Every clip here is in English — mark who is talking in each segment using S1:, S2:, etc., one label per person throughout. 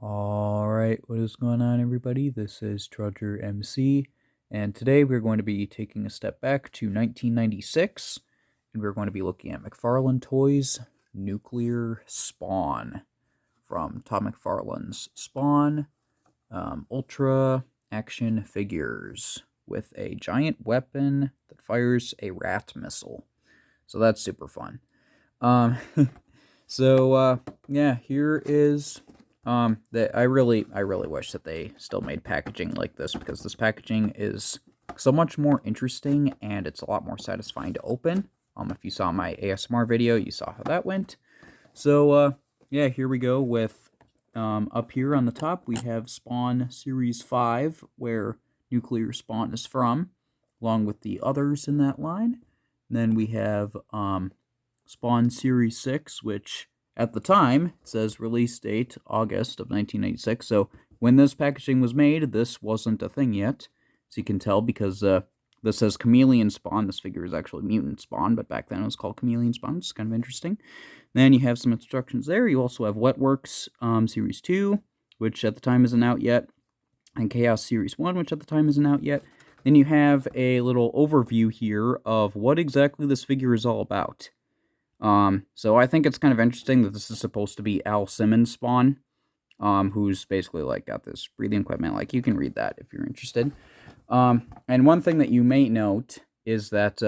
S1: Alright, what is going on, everybody? This is Trudger MC, and today we're going to be taking a step back to 1996, and we're going to be looking at McFarlane Toys Nuclear Spawn from Todd McFarlane's Spawn Ultra Action Figures with a giant weapon that fires a rat missile. So that's super fun. Yeah, here is that I really wish that they still made packaging like this, because this packaging is so much more interesting and it's a lot more satisfying to open. If you saw my ASMR video, you saw how that went. So yeah, here we go with up here on the top we have Spawn Series 5, where Nuclear Spawn is from, along with the others in that line. And then we have Spawn Series 6, which at the time it says release date August of 1996. So when this packaging was made, this wasn't a thing yet. So you can tell because this says Chameleon Spawn. This figure is actually Mutant Spawn, but back then it was called Chameleon Spawn. It's kind of interesting. Then you have some instructions there. You also have Wetworks Series 2, which at the time isn't out yet, and Chaos Series 1, which at the time isn't out yet. Then you have a little overview here of what exactly this figure is all about. So I think it's kind of interesting that this is supposed to be Al Simmons' Spawn, who's basically, like, got this breathing equipment. Like, you can read that if you're interested. And one thing that you may note is that,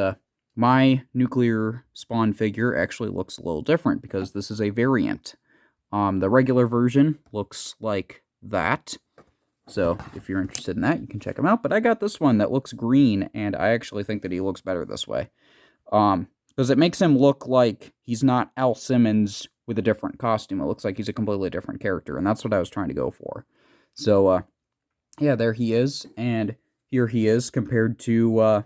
S1: my Nuclear Spawn figure actually looks a little different, because this is a variant. The regular version looks like that. So if you're interested in that, you can check him out. But I got this one that looks green, and I actually think that he looks better this way. Because it makes him look like he's not Al Simmons with a different costume. It looks like he's a completely different character, and that's what I was trying to go for. So, yeah, there he is, and here he is compared to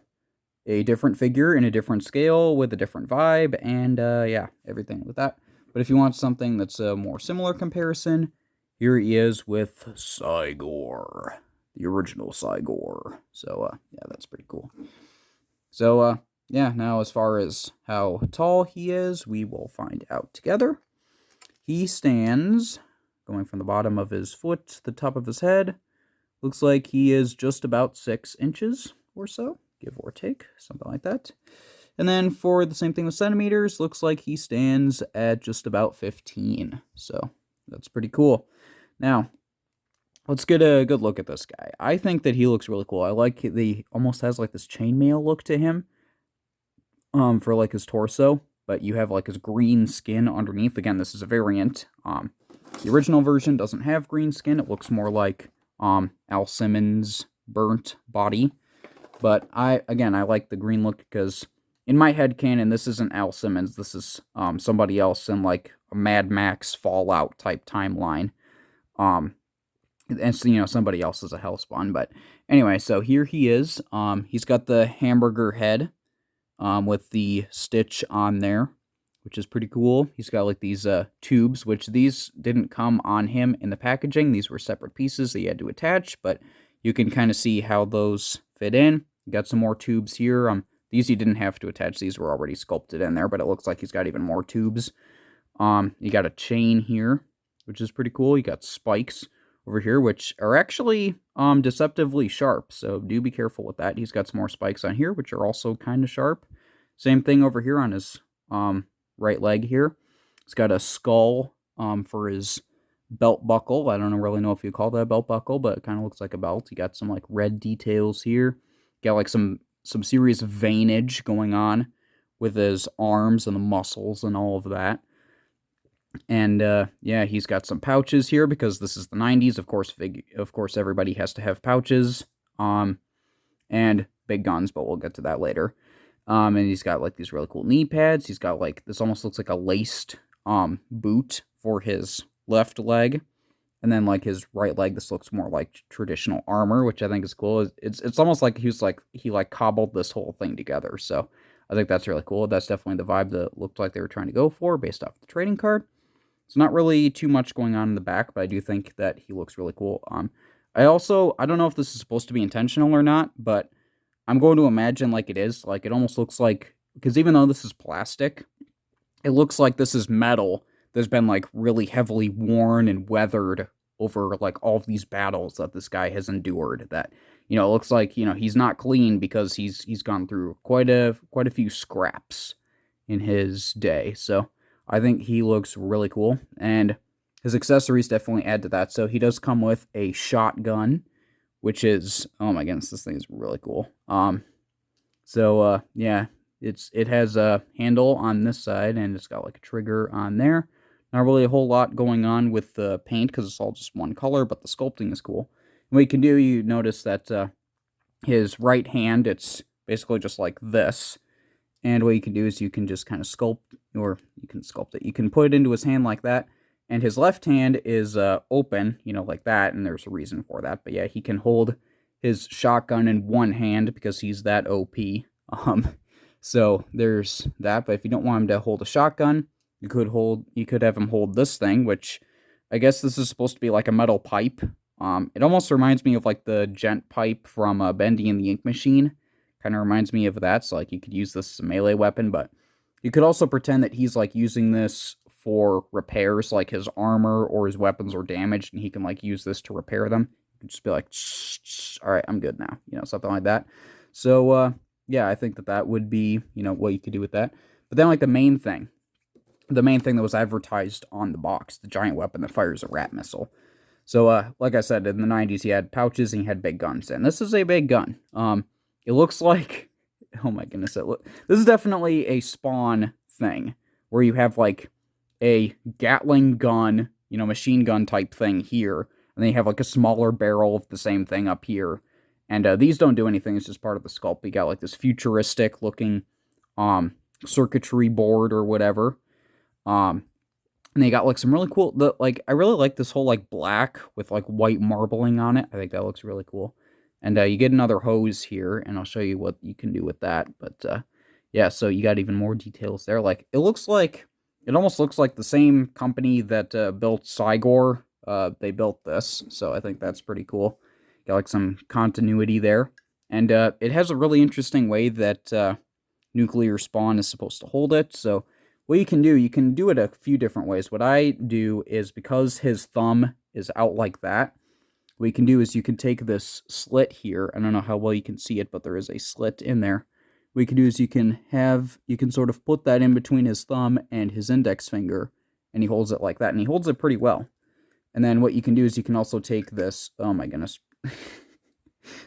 S1: a different figure in a different scale with a different vibe, and yeah, everything with that. But if you want something that's a more similar comparison, here he is with Cygor, the original Cygor. So, yeah, that's pretty cool. So, yeah, now as far as how tall he is, we will find out together. He stands, going from the bottom of his foot to the top of his head, looks like he is just about 6 inches or so, give or take, something like that. And then for the same thing with centimeters, looks like he stands at just about 15. So that's pretty cool. Now, let's get a good look at this guy. I think that he looks really cool. I like he almost has like this chainmail look to him, for like his torso, but you have like his green skin underneath. Again, this is a variant. The original version doesn't have green skin. It looks more like Al Simmons' burnt body. But I like the green look, because in my headcanon, this isn't Al Simmons. This is somebody else in like a Mad Max Fallout type timeline. And so, you know, somebody else is a Hellspawn. But anyway, so here he is. He's got the hamburger head with the stitch on there, which is pretty cool. He's got like these tubes, which these didn't come on him in the packaging. These were separate pieces that he had to attach, but you can kind of see how those fit in. You got some more tubes here. These you didn't have to attach. These were already sculpted in there, but it looks like he's got even more tubes. You got a chain here, which is pretty cool. You got spikes over here, which are actually deceptively sharp, so do be careful with that. He's got some more spikes on here, which are also kind of sharp. Same thing over here on his right leg here. He's got a skull for his belt buckle. I don't really know if you call that a belt buckle, but it kind of looks like a belt. You got some like red details here. Got like some serious veinage going on with his arms and the muscles and all of that. And yeah, he's got some pouches here, because this is the 90s. Of course, everybody has to have pouches. And big guns, but we'll get to that later. And he's got like these really cool knee pads. He's got like, this almost looks like a laced boot for his left leg. And then like his right leg, this looks more like traditional armor, which I think is cool. It's almost like he cobbled this whole thing together. So I think that's really cool. That's definitely the vibe that looked like they were trying to go for based off the trading card. It's not really too much going on in the back, but I do think that he looks really cool. I don't know if this is supposed to be intentional or not, but I'm going to imagine like it is. Like, it almost looks like, because even though this is plastic, it looks like this is metal that's been like really heavily worn and weathered over like all of these battles that this guy has endured. That it looks like he's not clean because he's gone through quite a few scraps in his day. So I think he looks really cool, and his accessories definitely add to that. So he does come with a shotgun, which is, oh my goodness, this thing is really cool. Yeah, it has a handle on this side, and it's got like a trigger on there. Not really a whole lot going on with the paint because it's all just one color, but the sculpting is cool. And what you can do, you notice that his right hand, it's basically just like this. And what you can do is you can just kind of sculpt, or you can sculpt it. You can put it into his hand like that. And his left hand is open, like that, and there's a reason for that. But yeah, he can hold his shotgun in one hand because he's that OP. So there's that. But if you don't want him to hold a shotgun, you could have him hold this thing, which I guess this is supposed to be like a metal pipe. It almost reminds me of like the gent pipe from Bendy and the Ink Machine. Kind of reminds me of that. So like you could use this as a melee weapon, but you could also pretend that he's like using this for repairs, like his armor or his weapons are damaged, and he can like use this to repair them. You can just be like, all right, I'm good now, something like that. So yeah, I think that would be what you could do with that. But then like the main thing that was advertised on the box, the giant weapon that fires a rat missile. So like I said, in the 90s, he had pouches and he had big guns, and this is a big gun. It looks like, oh my goodness, this is definitely a Spawn thing where you have like a Gatling gun, machine gun type thing here, and then you have like a smaller barrel of the same thing up here. And these don't do anything, it's just part of the sculpt. You got like this futuristic looking circuitry board or whatever. And they got like some really cool, I really like this whole like black with like white marbling on it. I think that looks really cool. And you get another hose here, and I'll show you what you can do with that. But yeah, so you got even more details there. Like it almost looks like the same company that built Cygor. They built this, so I think that's pretty cool. Got like some continuity there, and it has a really interesting way that nuclear Spawn is supposed to hold it. So what you can do it a few different ways. What I do is, because his thumb is out like that, what you can do is you can take this slit here. I don't know how well you can see it, but there is a slit in there. What you can do is you can sort of put that in between his thumb and his index finger, and he holds it like that, and he holds it pretty well. And then what you can do is you can also take this, oh my goodness.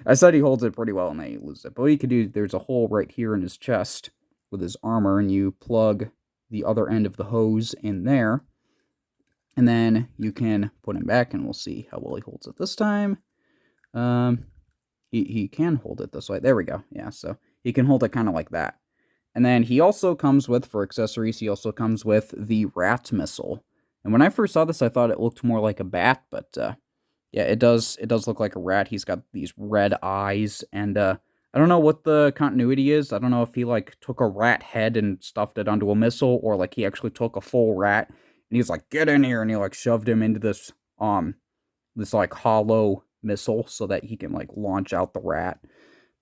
S1: I said he holds it pretty well and then you lose it. But what you can do, there's a hole right here in his chest with his armor, and you plug the other end of the hose in there. And then you can put him back, and we'll see how well he holds it this time. He can hold it this way. There we go. Yeah, so he can hold it kind of like that. And then he also comes with, for accessories, he also comes with the rat missile. And when I first saw this, I thought it looked more like a bat, but yeah, it does look like a rat. He's got these red eyes, and I don't know what the continuity is. I don't know if he like took a rat head and stuffed it onto a missile, or like he actually took a full rat and he's like, get in here, and he like shoved him into this like hollow missile so that he can like launch out the rat.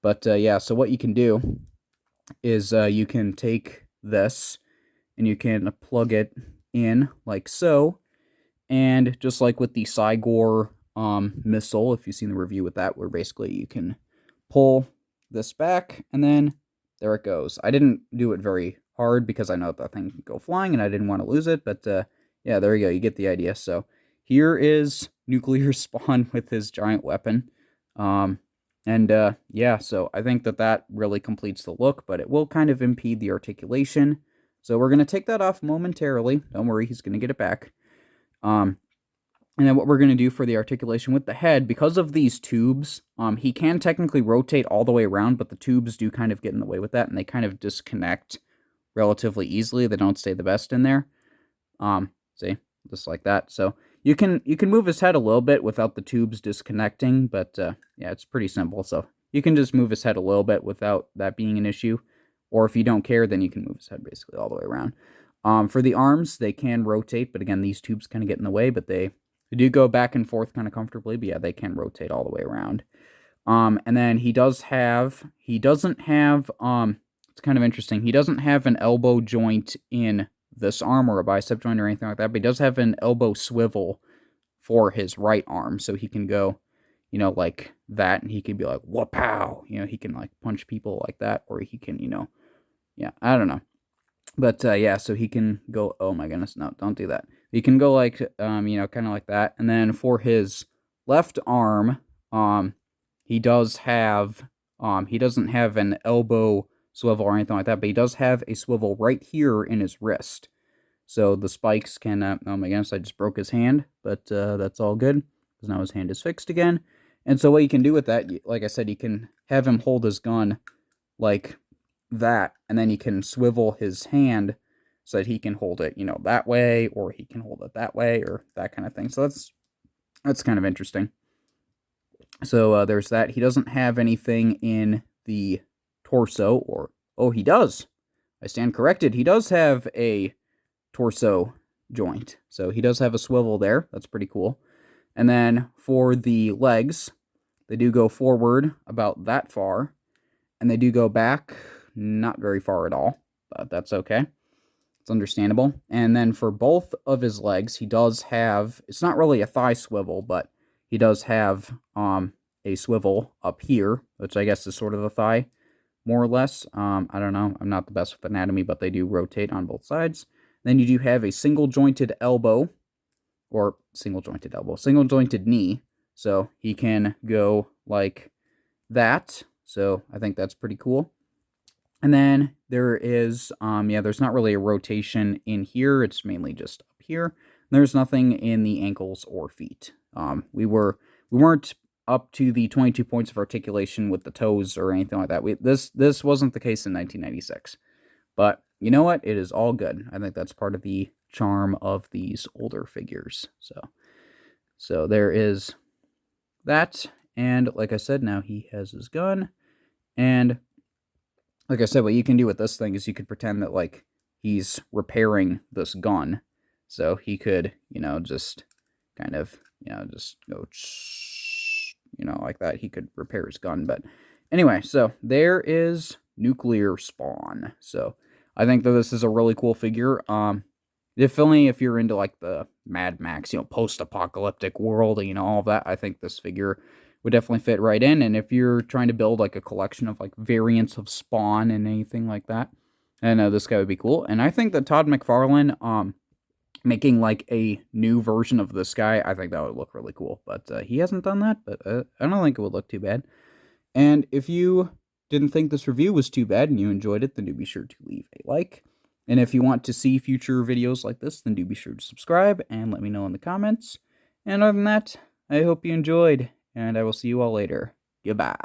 S1: But yeah, so what you can do is you can take this and you can plug it in like so, and just like with the Cygor missile, if you've seen the review with that, where basically you can pull this back and then there it goes. I didn't do it very hard because I know that thing can go flying and I didn't want to lose it, but yeah, there you go. You get the idea. So here is Nuclear Spawn with his giant weapon. Yeah, so I think that really completes the look, but it will kind of impede the articulation. So we're going to take that off momentarily. Don't worry, he's going to get it back. And then what we're going to do for the articulation with the head, because of these tubes, he can technically rotate all the way around, but the tubes do kind of get in the way with that, and they kind of disconnect relatively easily. They don't stay the best in there. See, just like that. So you can move his head a little bit without the tubes disconnecting, but yeah, it's pretty simple. So you can just move his head a little bit without that being an issue. Or if you don't care, then you can move his head basically all the way around. For the arms, they can rotate, but again, these tubes kind of get in the way, but they do go back and forth kind of comfortably, but yeah, they can rotate all the way around. And then he doesn't have, it's kind of interesting, he doesn't have an elbow joint in this arm or a bicep joint or anything like that, but he does have an elbow swivel for his right arm. So he can go, you know, like that, and he can be like, wha-pow! You know, he can, like, punch people like that, or he can, you know, yeah, I don't know. But, yeah, so he can go, oh my goodness, no, don't do that. He can go like, you know, kind of like that. And then for his left arm, he does have, he doesn't have an elbow swivel or anything like that, but he does have a swivel right here in his wrist. So the spikes can, oh my goodness, I just broke his hand, but that's all good, because now his hand is fixed again. And so what you can do with that, like I said, you can have him hold his gun like that, and then you can swivel his hand so that he can hold it, you know, that way, or he can hold it that way, or that kind of thing. So that's kind of interesting. So there's that. He doesn't have anything in the torso, or, oh, he does. I stand corrected. He does have a torso joint. So he does have a swivel there. That's pretty cool. And then for the legs, they do go forward about that far, and they do go back not very far at all, but that's okay. It's understandable. And then for both of his legs, he does have, it's not really a thigh swivel, but he does have a swivel up here, which I guess is sort of a thigh, more or less. I don't know. I'm not the best with anatomy, but they do rotate on both sides. Then you do have a single jointed elbow, or single jointed knee. So he can go like that. So I think that's pretty cool. And then there is, yeah, there's not really a rotation in here. It's mainly just up here. There's nothing in the ankles or feet. We weren't up to the 22 points of articulation with the toes or anything like that. This wasn't the case in 1996. But you know what? It is all good. I think that's part of the charm of these older figures. So there is that. And like I said, now he has his gun. And like I said, what you can do with this thing is you could pretend that, like, he's repairing this gun. So he could, you know, just kind of, you know, just go, you know, like that. He could repair his gun. But anyway, so there is Nuclear Spawn. So I think that this is a really cool figure. If you're into, like, the Mad Max, you know, post-apocalyptic world, you know, all of that, I think this figure would definitely fit right in. And if you're trying to build, like, a collection of, like, variants of Spawn and anything like that, I know this guy would be cool. And I think that Todd McFarlane, making, like, a new version of this guy, I think that would look really cool. But he hasn't done that, but I don't think it would look too bad. And if you didn't think this review was too bad and you enjoyed it, then do be sure to leave a like. And if you want to see future videos like this, then do be sure to subscribe and let me know in the comments. And other than that, I hope you enjoyed, and I will see you all later. Goodbye.